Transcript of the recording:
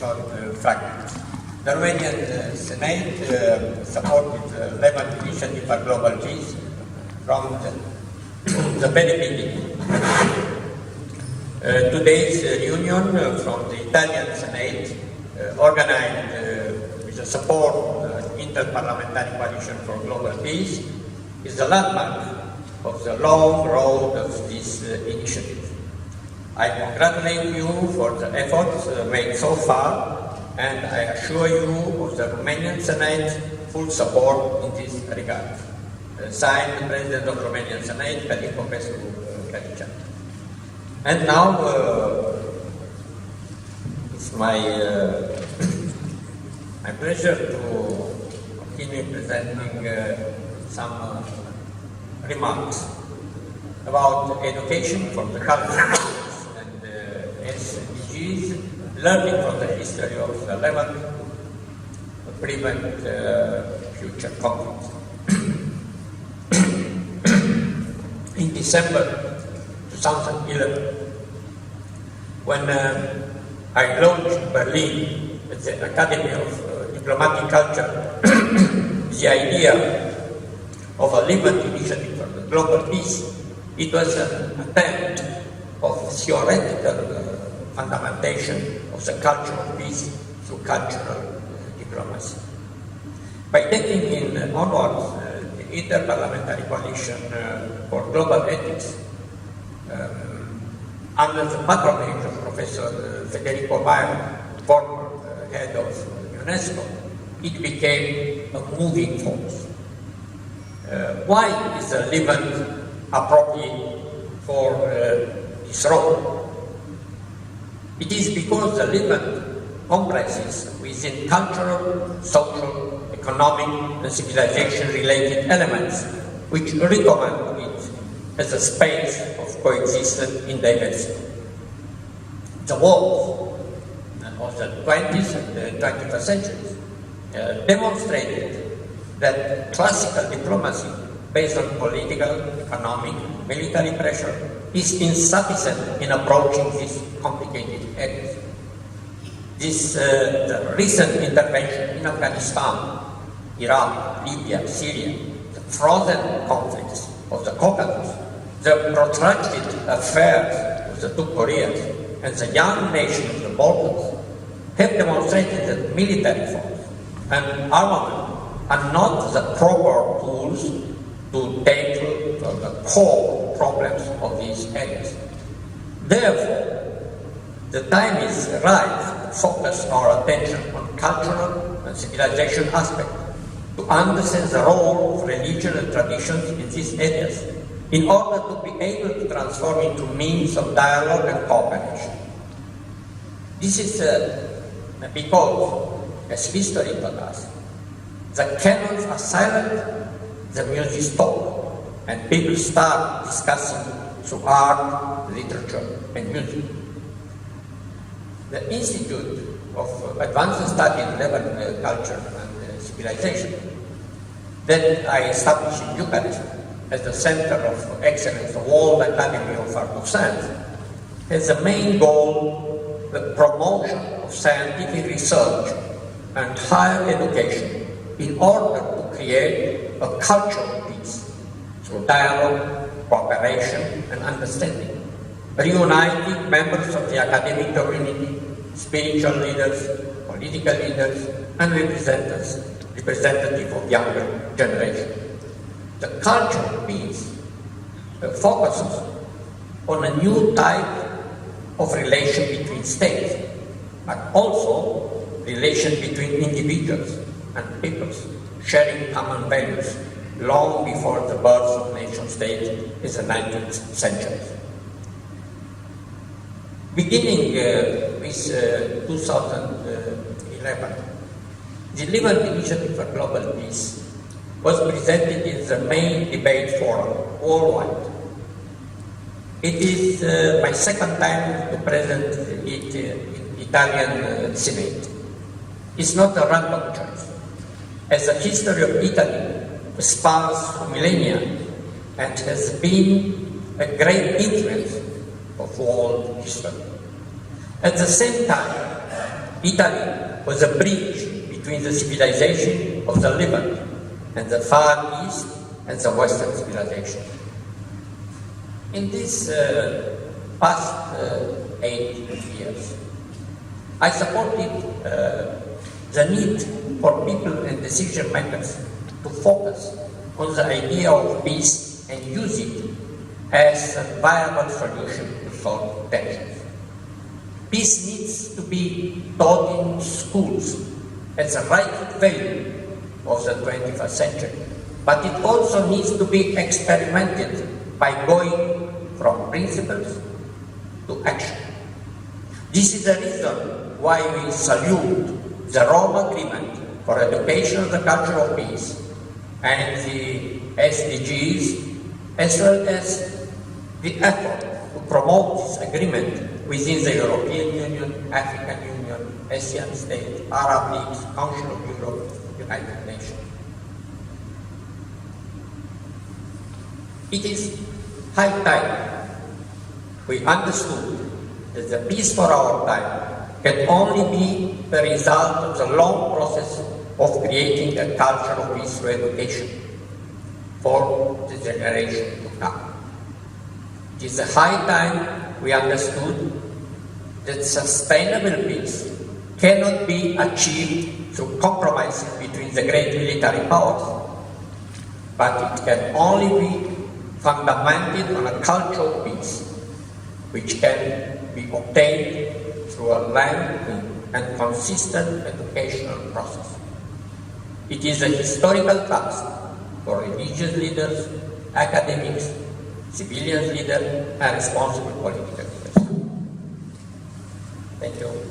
fragments. The Romanian Senate supported the Levant Initiative for Global Peace from the very beginning. Today's reunion from the Italian Senate, organized with the support of the Inter-Parliamentary Coalition for Global Peace, is the landmark of the long road of this initiative. I congratulate you for the efforts made so far, and I assure you of the Romanian Senate full support in this regard. Signed, the President of Romanian Senate, Garry Jacobs. And now it's my pleasure to continue presenting some remarks about education from the culture and SDGs, learning from the history of the Levant to prevent future conflicts. In December 2011, when I launched in Berlin at the Academy of Diplomatic Culture the idea of a Levant initiative for the global peace, it was an attempt of theoretical fundamentation of the culture of peace through cultural diplomacy. By taking in onwards the Inter-Parliamentary Coalition for Global Ethics, under the patronage of Professor Federico Baio, former head of UNESCO, it became a moving force. Why is the Levant appropriate for this role? It is because the Levant comprises within cultural, social, economic, and civilization-related elements which recommend it as a space of coexistence in diversity. The wars of the 20th and the 21st centuries demonstrated that classical diplomacy based on political, economic, military pressure is insufficient in approaching these complicated areas. The recent intervention in Afghanistan, Iraq, Libya, Syria, the frozen conflicts of the Caucasus, the protracted affairs of the two Koreas, and the young nation of the Balkans have demonstrated that military force and armament are not the proper tools to tackle the core problems of these areas. Therefore, the time is right to focus our attention on cultural and civilization aspects, to understand the role of religion and traditions in these areas, in order to be able to transform into means of dialogue and cooperation. This is because, as history taught us, the canons are silent, the music stops, and people start discussing through art, literature, and music. The Institute of Advanced Study in Levant Culture and Civilization that I established in Bucharest as the Center of Excellence of World Academy of Art of Science has the main goal the promotion of scientific research and higher education in order to create a culture of peace through dialogue, cooperation, and understanding, reuniting members of the academic community, spiritual leaders, political leaders, and representatives of younger generation. The culture of peace focuses on a new type of relation between states, but also relation between individuals and peoples sharing common values long before the birth of nation-state in the 19th century. Beginning with 2011, the Levant Initiative for Global Peace was presented in the main debate forum worldwide. It is my second time to present it in Italian Senate. It's not a random choice, as the history of Italy spans millennia and has been a great influence of world history. At the same time, Italy was a bridge between the civilization of the Levant and the Far East and the Western civilization. In this past 8 years, I supported the need for people and decision makers to focus on the idea of peace and use it as a viable solution to solve tensions. Peace needs to be taught in schools as a right value of the 21st century, but it also needs to be experimented by going from principles to action. This is the reason why we salute the Rome Agreement for Education of the Culture of Peace and the SDGs, as well as the effort to promote this agreement within the European Union, African Union, ASEAN states, Arab League, Council of Europe, United Nations. It is high time we understood that the peace for our time can only be the result of the long process of creating a culture of peace through education for the generation to come. It is a high time we understood that sustainable peace cannot be achieved through compromises between the great military powers, but it can only be fundamented on a culture of peace, which can be obtained through a lengthy and consistent educational process. It is a historical task for religious leaders, academics, civilian leaders, and responsible political leaders. Thank you.